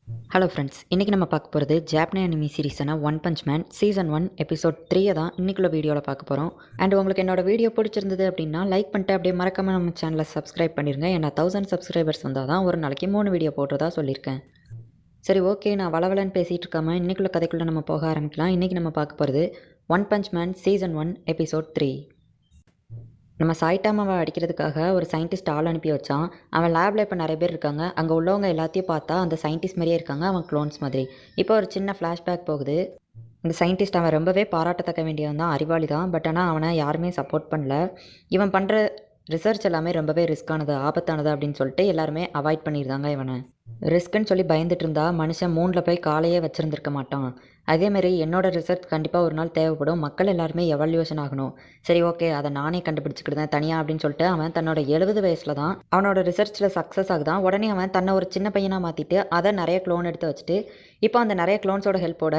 Hello friends, இன்றைக்கி நம்ம பார்க்க போகிறது ஜாப்பனீஸ் அனிமி சீரிஸான one punch man season 1 episode 3 தான் இன்றைக்குள்ள வீடியோவில் பார்க்க போகிறோம். அண்ட் உங்களுக்கு என்னோட வீடியோ பிடிச்சிருந்தது அப்படின்னா லைக் பண்ணிட்டு அப்படியே மறக்காமல் நம்ம சேனலை சப்ஸ்கிரைப் பண்ணிடுங்க. ஏன்னா 1000 சப்ஸ்கிரைபர்ஸ் வந்தால் தான் ஒரு நாளைக்கு 3 வீடியோ போடுறதா சொல்லியிருக்கேன். சரி, ஓகே, நான் வளவலன்னு பேசிகிட்டு இருக்காமல் இன்றைக்குள்ள கதைக்குள்ளே நம்ம போக ஆரம்பிக்கலாம். இன்றைக்கி நம்ம பார்க்க போகிறது one punch man season 1 episode 3. நம்ம சாய்டாமாவை அடிக்கிறதுக்காக ஒரு சயின்டிஸ்ட் ஆள் அனுப்பி வச்சான். அவன் லேபில் இப்போ நிறைய பேர் இருக்காங்க. அங்கே உள்ளவங்க எல்லாத்தையும் பார்த்தா அந்த சயின்டிஸ்ட் மாதிரியே இருக்காங்க, அவன் க்ளோன்ஸ் மாதிரி. இப்போ ஒரு சின்ன ஃப்ளாஷ்பேக் போகுது. இந்த சயின்டிஸ்ட் அவன் ரொம்பவே பாராட்டத்தக்க வேண்டியவன் தான், அறிவாளி தான். பட் ஆனால் அவனை யாருமே சப்போர்ட் பண்ணல. இவன் பண்ணுற ரிசர்ச் எல்லாமே ரொம்பவே ரிஸ்க்கானது, ஆபத்தானது அப்படின்னு சொல்லிட்டு எல்லாருமே அவாய்ட் பண்ணியிருந்தாங்க இவனை. ரிஸ்க்குன்னு சொல்லி பயந்துட்டு இருந்தா மனுஷன் மூணில் போய் காலையே வச்சுருந்துருக்க மாட்டான். அதேமாரி என்னோட ரிசர்ச் கண்டிப்பாக ஒரு நாள் தேவைப்படும். மக்கள் எல்லாருமே எவல்யூஷன் ஆகணும். சரி, ஓகே, அதை நானே கண்டுபிடிச்சிக்கிட்டேன் தனியாக அப்படின்னு சொல்லிட்டு அவன் தன்னோட 70 வயசில் தான் அவனோட ரிசர்ச்சில் சக்ஸஸ் ஆகுதான். உடனே அவன் தன்னை ஒரு சின்ன பையனாக மாற்றிட்டு அதை நிறைய க்ளோன் எடுத்து வச்சுட்டு இப்போ அந்த நிறைய க்ளோன்ஸோட ஹெல்ப்போட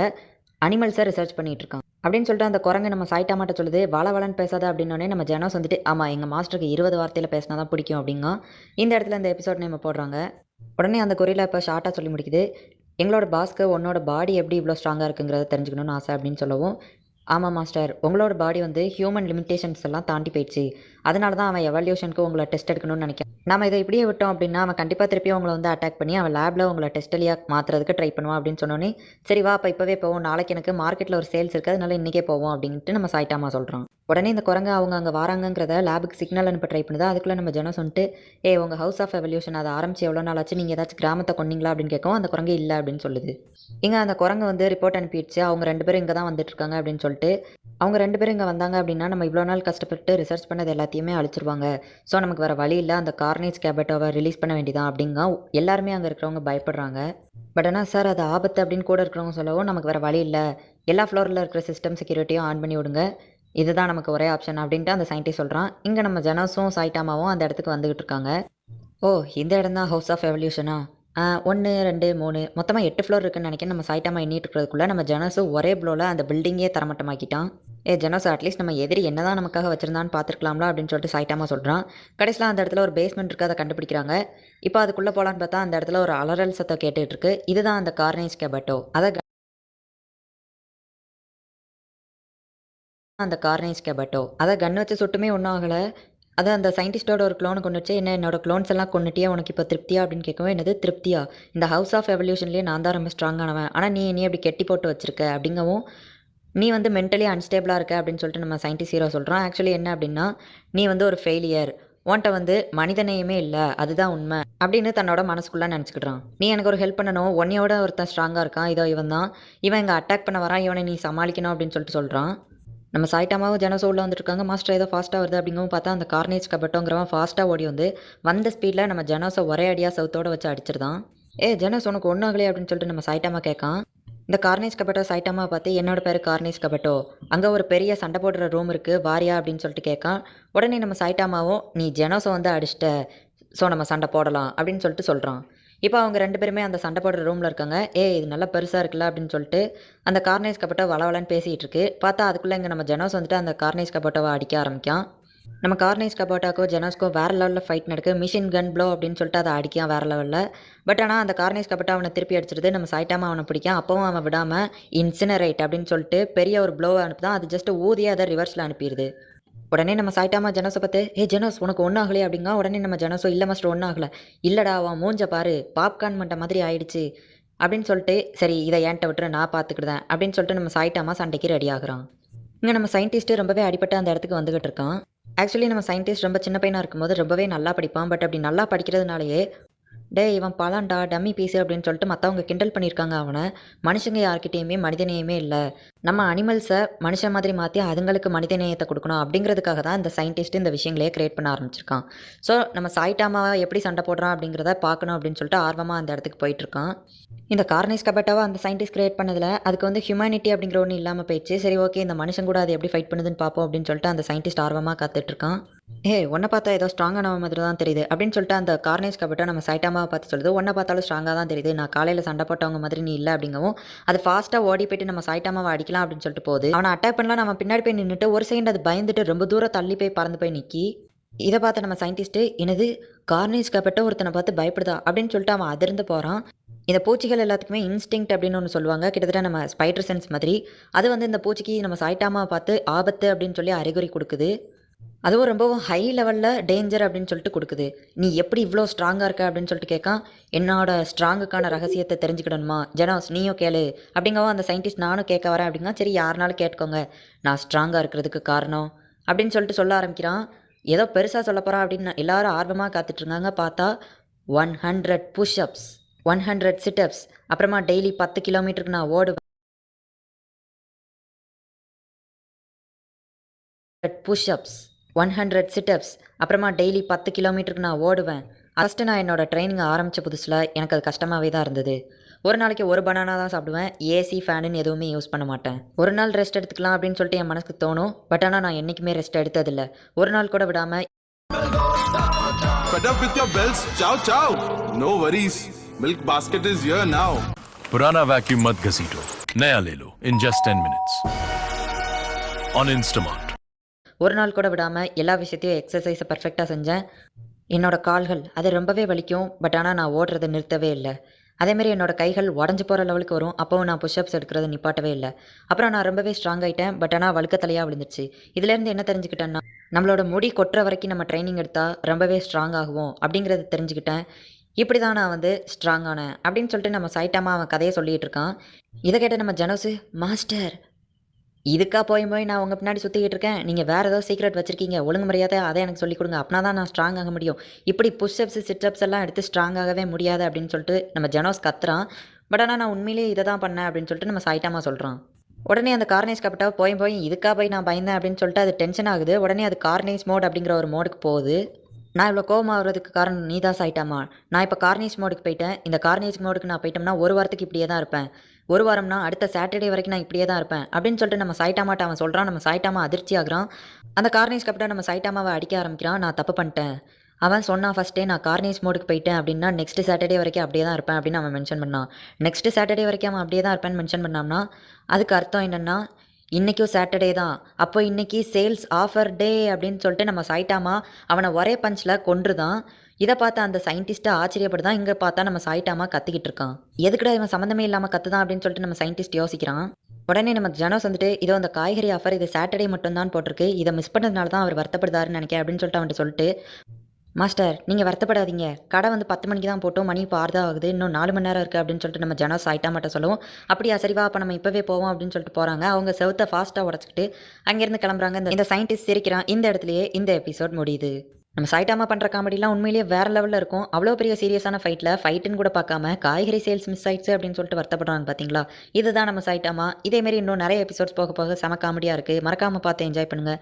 அனிமல்ஸை ரிசர்ச் பண்ணிகிட்டு இருக்கான் அப்படின்னு சொல்லிட்டு அந்த குரங்கு நம்ம சாய்டாமாட்ட சொல்லுது. வளன்னு பேசாத அப்படின்னோடனே நம்ம ஜெனோஸ் வந்துட்டு ஆமாம், எங்கள் மாஸ்டருக்கு 20 வார்த்தையில் பேசினா தான் பிடிக்கும் அப்படிங்க. இந்த இடத்துல இந்த எபிசோட் நேம் போடுறாங்க. உடனே அந்த கொரிலா இப்போ ஷார்ட்டாக சொல்லி முடிக்குது. எங்களோட பாஸ்க்கு உன்னோட பாடி எப்படி இவ்வளோ ஸ்ட்ராங்காக இருக்குங்கிறத தெரிஞ்சுக்கணும்னு ஆசை அப்படின்னு சொல்லவும், ஆமாம் மாஸ்டர், உங்களோட பாடி வந்து ஹியூமன் லிமிட்டேஷன்ஸ் எல்லாம் தாண்டி போயிடுச்சு. அதனால தான் அவன் எவல்யூஷனுக்கு உங்களை டெஸ்ட் எடுக்கணும்னு நினைக்கிறேன். நம்ம இதை இப்படியே விட்டோம் அப்படின்னா அவன் கண்டிப்பாக திருப்பி உங்களை வந்து அட்டாக் பண்ணி அவன் லேபில் உங்களை டெஸ்டலியாக மாற்றுறதுக்கு ட்ரை பண்ணுவான் அப்படின்னு சொன்னோன்னே, சரி வா, அப்போ இப்போவே போவோம், நாளைக்கு எனக்கு மார்க்கெட்டில் ஒரு சேல்ஸ் இருக்குது, அதனால இன்றைக்கே போவோம் அப்படின்ட்டு நம்ம சாய்டாமா சொல்கிறான். உடனே இந்த குரங்கு அவங்க அங்கே வராங்கங்கிறத லேபுக்கு சிக்னல் அனுப்ப ட்ரை பண்ணுது. அதுக்குள்ளே நம்ம ஜெனோஸ் வந்துட்டு, உங்கள் ஹவுஸ் ஆஃப் எவல்யூஷன் அதை ஆரம்பிச்சு எவ்வளோ நாள் ஆச்சு, நீங்கள் ஏதாச்சும் கிராமத்தை கொண்டீங்களா அப்படின்னு கேட்கும். அந்த குரங்கு இல்லை அப்படின்னு சொல்லுது. இங்கே அந்த குரங்கு வந்து ரிப்போர்ட் அனுப்பிடுச்சு, அவங்க 2 பேரும் இங்கே தான் வந்துட்டு இருக்காங்க அப்படின்னு சொல்லிட்டு. அவங்க 2 பேரும் இங்கே வந்தாங்க அப்படின்னா நம்ம இவ்வளோ நாள் கஷ்டப்பட்டு ரிசர்ச் பண்ணது எல்லாத்தையுமே அழிச்சிருவாங்க. ஸோ நமக்கு வேறு வழி இல்லை, அந்த கார்னேஜ் கேபட்டோவை ரிலீஸ் பண்ண வேண்டியதான் அப்படிங்க எல்லாருமே அங்கே இருக்கிறவங்க பயப்படுறாங்க. பட் ஆனால் சார் அது ஆபத்து அப்படின்னு கூட இருக்கிறவங்க சொல்லவும், நமக்கு வேறு வழி இல்லை, எல்லா ஃப்ளோரில் இருக்கிற சிஸ்டம் செக்யூரிட்டியும் ஆன் பண்ணி விடுங்க, இதுதான் நமக்கு ஒரே ஆப்ஷன் அப்படின்ட்டு அந்த சயின்டிஸ்ட் சொல்கிறான். இங்கே நம்ம ஜெனோஸும் சாய்டாமாவும் அந்த இடத்துக்கு வந்துகிட்டு இருக்காங்க. ஓ, இந்த இடம் தான் ஹவுஸ் ஆஃப் எவல்யூஷனா? 1 2 3 மொத்தமாக 8 ஃப்ளோர் இருக்குன்னு நினைக்கிறேன். நம்ம சாய்டாமா எண்ணிட்டு இருக்கிறதுக்குள்ளே நம்ம ஜெனோஸும் ஒரே ப்ளோவில் அந்த பில்டிங்கே தரமட்டமாக்கிட்டான். ஜெனோஸ், அட்லீஸ்ட் நம்ம எதிரி என்ன தான் நமக்காக வச்சிருந்தான்னு பார்த்துருக்கலாம்ல அப்படின்னு சொல்லிட்டு சாய்டாமா சொல்கிறான். கடைசியில் அந்த இடத்துல ஒரு பேஸ்மெண்ட் இருக்குது, அதை கண்டுபிடிக்கிறாங்க. இப்போ அதுக்குள்ளே போகலான்னு பார்த்தா அந்த இடத்துல ஒரு அலறல் சத்தம் கேட்டுட்டு இருக்கு. இதுதான் அந்த கார்னேஜ் கேபட்டோ. அதை கன் வச்சு சுட்டுமே ஒன்றும் ஆகலை. அது அந்த சயின்டிஸ்டோட ஒரு க்ளோனை கொண்டுச்சு. என்ன, என்னோட க்ளோன்ஸ் எல்லாம் கொண்டுட்டியா, உனக்கு இப்போ திருப்தியா அப்படின்னு கேட்கவும், என்னது திருப்தியா, இந்த ஹவுஸ் ஆஃப் எவல்யூஷன்லேயே நான் தான் ரொம்ப ஸ்ட்ராங்கானவன், ஆனால் நீ அப்படி கெட்டி போட்டு வச்சிருக்க அப்படிங்கவும், நீ வந்து மென்டலி அன்ஸ்டேபிளாக இருக்க அப்படின்னு சொல்லிட்டு நம்ம சயின்டிஸ்ட் ஹீரோ சொல்கிறான். ஆக்சுவலி என்ன அப்படின்னா, நீ வந்து ஒரு ஃபெயிலியர், உன்ட்ட வந்து மனிதநேயமே இல்லை, அதுதான் உண்மை அப்படின்னு தன்னோட மனசுக்குள்ளே நினச்சிக்கிட்டான். நீ எனக்கு ஒரு ஹெல்ப் பண்ணணும், உன்னையோட ஒருத்தன் ஸ்ட்ராங்காக இருக்கான், இதோ இவன் தான், இவன் இங்கே அட்டாக் பண்ண வரான், இவனை நீ சமாளிக்கணும் அப்படின்னு சொல்லிட்டு சொல்கிறான். நம்ம சாய்டாமாவும் ஜெனோஸும் உள்ள வந்துட்டுருக்காங்க. மாஸ்டர் ஏதோ ஃபாஸ்ட்டாக வருது அப்படிங்கவும் பார்த்தா அந்த கார்னேஜ் கபட்டோங்கிறவன் ஃபாஸ்ட்டாக ஓடி வந்து வந்த ஸ்பீடில் நம்ம ஜெனோஸை ஒரே அடியாக சவுத்தோடு வச்சு அடிச்சிருந்தான். ஜெனோஸ், உனக்கு ஒன்றும் ஆகலையே அப்படின்னு சொல்லிட்டு நம்ம சாய்டாமா கேட்கான். இந்த கார்னேஜ் கபட்டோ சாய்டாமா பார்த்து, என்னோட பேர் கார்னேஜ் கபட்டோ, அங்கே ஒரு பெரிய சண்டை போடுற ரூம் இருக்குது, வாரியா அப்படின்னு சொல்லிட்டு கேட்கான். உடனே நம்ம சாய்டாமாவும், நீ ஜெனோஸை வந்து அடிச்சிட்ட, ஸோ நம்ம சண்டை போடலாம் அப்படின்னு சொல்லிட்டு சொல்கிறான். இப்போ அவங்க 2 பேருமே அந்த சண்டை போடுற ரூமில் இருக்காங்க. இது நல்லா பெருசாக இருக்குல்ல அப்படின்னு சொல்லிட்டு அந்த கார்னேஜ் கபட்டோ வளவலன்னு பேசிகிட்டு இருக்கு. பார்த்தா அதுக்குள்ளே இங்கே நம்ம ஜெனோஸ் வந்துட்டு அந்த கார்னேஜ் கபட்டோவை அடிக்க ஆரம்பிக்கான். நம்ம கார்னேஜ் கபோட்டாக்கோ ஜெனோஸ்க்கோ வேறு லெவலில் ஃபைட் நடக்கு. மிஷின் கன் ப்ளோ அப்படின்னு சொல்லிட்டு அதை அடிக்கான் வேறு லெவலில். பட் ஆனால் அந்த கார்னேஜ் கபட்டா அவனை திருப்பி அடிச்சிருது. நம்ம சாய்டாமா அவனை பிடிக்கான். அப்பவும் அவன் விடாமல் இன்சினரேட் அப்படின்னு சொல்லிட்டு பெரிய ஒரு ப்ளோவை அனுப்புதான். அது ஜஸ்ட் ஊதியாக அதை ரிவர்ஸில் அனுப்பிடுது. உடனே நம்ம சாய்டாமா ஜெனோஸை பார்த்து, ஜெனோஸ், உனக்கு ஒன்றும் ஆகலையே அப்படிங்க. உடனே நம்ம ஜெனோஸோ, இல்லை மாஸ்டர், ஒன்றும் ஆகலை. இல்லைடா, அவன் மூஞ்ச பாரு, பாப்கார்ன் மண்ட மாதிரி ஆயிடுச்சு அப்படின்னு சொல்லிட்டு, சரி இதை ஏன்ட்ட விட்டுரு, நான் பார்த்துக்கிட்டேன் அப்படின்னு சொல்லிட்டு நம்ம சாய்டாமா சண்டைக்கு ரெடி ஆகுறான். இங்கே நம்ம சயின்டிஸ்ட்டு ரொம்பவே அடிபட்டு அந்த இடத்துக்கு வந்துகிட்டு இருக்கான். ஆக்சுவலி நம்ம சயின்டிஸ்ட் ரொம்ப சின்ன பையனாக இருக்கும்போது ரொம்பவே நல்லா படிப்பான். பட் அப்படி நல்லா படிக்கிறதுனாலேயே, இவன் பழம்டா, டம்மி பீஸு அப்படின்னு சொல்லிட்டு மற்றவங்க கிண்டல் பண்ணியிருக்காங்க அவனை. மனுஷங்க யார்கிட்டேயுமே மனிதநேயமே இல்லை, நம்ம அனிமல்ஸை மனுஷன் மாதிரி மாற்றி அதுங்களுக்கு மனிதநேயத்தை கொடுக்கணும் அப்படிங்கிறதுக்காக தான் இந்த சயின்டிஸ்ட் இந்த விஷயங்களே கிரியேட் பண்ண ஆரம்பிச்சிருக்கான். ஸோ நம்ம சாய்டாமாவை எப்படி சண்டை போடுறான் அப்படிங்கிறத பார்க்கணும் அப்படின்னு சொல்லிட்டு ஆர்வமாக அந்த இடத்துக்கு போயிட்டுருக்கான். இந்த கார்னேஜ் கபட்டாவை அந்த சயின்டிஸ்ட் கிரியேட் பண்ணதில் அதுக்கு வந்து ஹியூமனிட்டி அப்படிங்கிற ஒன்று இல்லாமல் போயிடுச்சு. சரி, ஓகே, இந்த மனுஷன் கூட அது எப்படி ஃபைட் பண்ணுதுன்னு பார்ப்போம் அப்படின்னு சொல்லிட்டு அந்த சயின்டிஸ்ட் ஆர்வமாக காத்துட்ருக்கான். உன்னை பார்த்தா ஏதோ ஸ்ட்ராங்கான மாதிரி தான் தெரியுது அப்படின்னு சொல்லிட்டு அந்த கார்னேஜ் கபட்டோ நம்ம சாய்டாமாவை பார்த்து சொல்லுது. உன்னை பார்த்தாலும் ஸ்ட்ராங்காக தான் தெரியுது, நான் காலையில் சண்டை போட்டவங்க மாதிரி நீ இல்லை அப்படிங்கவும், அது ஃபாஸ்ட்டாக ஓடி போயிட்டு நம்ம சாய்டாமாவை அடிக்கலாம் அப்படின்னு சொல்லிட்டு போகுது. அவனை அட்டாக் பண்ணலாம், நம்ம பின்னாடி போய் நின்றுட்டு ஒரு செகண்ட் அது பயந்துட்டு ரொம்ப தூரம் தள்ளி போய் பறந்து போய் நிற்கி. இதை பார்த்து நம்ம சயின்டிஸ்ட்டு, என்னது கார்னேஜ் கபட்டோ ஒருத்தனை பார்த்து பயப்படுதா அப்படின்னு சொல்லிட்டு அவன் அதிர்ந்து போகிறான். இந்த பூச்சிகள் எல்லாத்துக்குமே இன்ஸ்டிங்க்ட் அப்படின்னு ஒன்று சொல்லுவாங்க. கிட்டத்தட்ட நம்ம ஸ்பைடர் சென்ஸ் மாதிரி. அது வந்து இந்த பூச்சிக்கு நம்ம சைட்டாமாவை பார்த்து ஆபத்து அப்படின்னு சொல்லி அறிகுறி குடுக்குது. அதுவும் ரொம்பவும் ஹை லெவலில் டேஞ்சர் அப்படின்னு சொல்லிட்டு குடுக்குது. "நீ எப்படி இவ்வளோ ஸ்ட்ராங்கா இருக்க?" அப்படின்னு சொல்லிட்டு கேட்கான். என்னோட ஸ்ட்ராங்குக்கான ரகசியத்தை தெரிஞ்சுக்கிடணுமா? "ஜெனோஸ் நீயும் கேளு." அப்படிங்கவும் அந்த சயின்டிஸ்ட் நானும் கேட்க வரேன் அப்படிங்க. சரி யாருனாலும் கேட்டுக்கோங்க. நான் ஸ்ட்ராங்கா இருக்கிறதுக்கு காரணம் அப்படின்னு சொல்லிட்டு சொல்ல ஆரம்பிக்கிறான். ஏதோ பெருசா சொல்லப் போறான் அப்படின்னு எல்லாரும் ஆர்வமா காத்துட்டு இருந்தாங்க. பார்த்தா 100 புஷ் அப்ஸ், 100 சிட் அப்ஸ், அப்புறமா டெய்லி 10 கிலோமீட்டருக்கு நான் ஓடுவேன். புஷ் அப்ஸ், 100 சிட் அப்ஸ், அப்புறமா டெய்லி 10 கிலோமீட்டருக்கு நான் ஓடுவேன். ஃபர்ஸ்ட்டு நான் என்னோட ட்ரெய்னிங் ஆரம்பிச்ச புதுசுல எனக்கு அது கஷ்டமாவே தான் இருந்தது. ஒரு நாளைக்கு 1 பனானா தான் சாப்பிடுவேன். ஏசி, ஃபேனுன்னு எதுவுமே யூஸ் பண்ண மாட்டேன். ஒரு நாள் ரெஸ்ட் எடுத்துக்கலாம் அப்படின்னு சொல்லிட்டு என் மனசுக்கு தோணும். பட் ஆனா நான் என்னைக்குமே ரெஸ்ட் எடுத்ததில்ல. ஒரு நாள் கூட விடாம Fed up with your bells? Ciao, ciao. No worries. Milk basket is here now. पुराना वैक्यूम मत घसीटो, नया ले लो in just 10 minutes on Instamart. ஒரு நாள் கூட விடாம எல்லா விஷயத்தையும் எக்ஸர்சைஸை பெர்ஃபெக்ட்டா செஞ்சேன். என்னோட கால்கள் அது ரொம்பவே வலிக்கும். பட் ஆனா நான் ஓடுறத நிறுத்தவே இல்ல. அதேமாரி என்னோட கைகள் உடஞ்சு போற லெவலுக்கு வரும். அப்பவும் நான் புஷ் அப்ஸ் எடுக்கிறத நிப்பாட்டவே இல்ல. அப்புறம் நான் ரொம்பவே ஸ்ட்ராங் ஆயிட்டேன். பட் ஆனா வழுக்க தலையா விழுந்துருச்சு. இதுலேருந்து என்ன தெரிஞ்சுக்கிட்டேன்னா, நம்மளோட முடி கொட்டுற வரைக்கும் நம்ம ட்ரைனிங் எடுத்தா ரொம்பவே ஸ்ட்ராங் ஆகுவோம் அப்படிங்கிறத தெரிஞ்சுக்கிட்டேன். இப்படி தான் நான் வந்து ஸ்ட்ராங் ஆனேன் அப்படின்னு சொல்லிட்டு நம்ம சைட்டாமா அவன் கதையை சொல்லிட்டு இருக்கான். இதை கேட்ட நம்ம ஜனோஸு, மாஸ்டர் இதுக்கா போய் போய் நான் உங்க பின்னாடி சுத்திக்கிட்டு இருக்கேன். நீங்க வேற ஏதோ சீக்ரெட் வச்சிருக்கீங்க. ஒழுங்கு மரியாதை அதை எனக்கு சொல்லிக் கொடுங்க. அப்பனா தான் நான் ஸ்ட்ராங் ஆக முடியும். இப்படி புஷ் அப்ஸ், சிட் அப்ஸ் எல்லாம் எடுத்து ஸ்ட்ராங் ஆகவே முடியாது அப்படின்னு சொல்லிட்டு நம்ம ஜனோஸ் கத்துறான். பட் ஆனா நான் உண்மையிலேயே இதை தான் பண்ணேன் அப்படின்னு சொல்லிட்டு நம்ம சைட்டாமா சொல்றான். உடனே அந்த கார்னேஸ் கப்பட்டா போய் இதுக்கா போய் நான் பயந்தேன் அப்படின்னு சொல்லிட்டு அது டென்ஷன் ஆகுது. உடனே அது கார்னேஸ் மோட் அப்படிங்கிற ஒரு மோடுக்கு போகுது. நான் இவ்வளோ கோவமா வர்றதுக்கு காரணம் நீ தான் சைட்டாமா. நான் இப்போ கார்னேஸ் மோடுக்கு போயிட்டேன். இந்த கார்னேஸ் மோடுக்கு நான் போயிட்டோம்னா ஒரு வாரத்துக்கு இப்படியே தான் இருப்பேன். ஒரு வாரம்னா அடுத்த சாட்டர்டே வரைக்கும் நான் இப்படியே தான் இருப்பேன் அப்படின்னு சொல்லிட்டு நம்ம சைட்டாமாட்ட அவன் சொல்கிறான். நம்ம சைட்டாமா அதிர்ச்சி ஆகுறான். அந்த கார்னேஸ் கப்பட்டா நம்ம சைட்டாமாவை அடிக்க ஆரம்பிக்கிறான். நான் தப்பு பண்ணிட்டேன். அவன் சொன்னான் ஃபஸ்ட்டே நான் கார்னேஸ் மோடுக்கு போயிட்டேன் அப்படின்னா நெக்ஸ்ட் சாட்டர்டே வரைக்கும் அப்படியே தான் இருப்பேன் அப்படின்னு அவன் மென்ஷன் பண்ணான். நெக்ஸ்ட் சாட்டர்டே வரைக்கும் அவன் அப்படியே தான் இருப்பேன்னு மென்ஷன் பண்ணான்னா அதுக்கு அர்த்தம் என்னென்னா இன்றைக்கும் சாட்டர்டே தான். அப்போ இன்றைக்கி சேல்ஸ் ஆஃபர் டே அப்படின்னு சொல்லிட்டு நம்ம சைட்டாமா அவனை ஒரே பஞ்சில் கொன்றுதான். இதை பார்த்து அந்த சயின்டிஸ்ட்டை ஆச்சரியப்படுதான். இங்கே பார்த்தா நம்ம சைட்டாமா கத்திக்கிட்டு இருக்கான். எதுக்குடா இவன் சம்மந்தமே இல்லாமல் கத்துதான் அப்படின்னு சொல்லிட்டு நம்ம சயின்டிஸ்ட் யோசிக்கிறான். உடனே நம்ம ஜனோஸ் வந்துட்டு இதோ அந்த காய்கறி ஆஃபர் இது சாட்டர்டே மட்டும்தான் போட்டிருக்கு. இதை மிஸ் பண்ணதுனால தான் அவர் வருத்தப்படுதாருன்னு நினைக்கிறேன் அப்படின்னு சொல்லிட்டு அவன்கிட்ட சொல்லிட்டு, மாஸ்டர் நீங்கள் வருத்தப்படாதீங்க. கடை வந்து 10 மணிக்கு தான் போட்டோம். மணி இப்போ 6 தான் ஆகுது. இன்னும் 4 மணி நேரம் இருக்குது அப்படின்னு சொல்லிட்டு நம்ம ஜனோஸ் சைட்டாமாட்ட சொல்லுவோம். அப்படியா சரிவா அப்போ நம்ம இப்போவே போவோம் அப்படின்னு சொல்லிட்டு போகிறாங்க. அவங்க செவுத்தை ஃபாஸ்ட்டாக உடச்சிக்கிட்டு அங்கேருந்து கிளம்புறாங்க. இந்த சயின்டிஸ்ட் சிரிக்கிறான். இந்த இடத்துலையே இந்த எபிசோட் முடியுது. நம்ம சைட்டாமா பண்ணுற காமெடிலாம் உண்மையிலேயே வேறு லெவலில் இருக்கும். அவ்வளோ பெரிய சீரியஸான ஃபைட்டுன்னு கூட பார்க்காம காய்கறி சேல்ஸ் மிஸ் ஆயிடுச்சு அப்படின்னு சொல்லிட்டு வருத்தப்படுறாங்க பார்த்தீங்களா. இதுதான் நம்ம சைட்டாமா. இதேமாரி இன்னும் நிறைய எபிசோட்ஸ் போக போக செம காமெடியாக இருக்குது. மறக்காமல் பார்த்து என்ஜாய் பண்ணுங்கள்.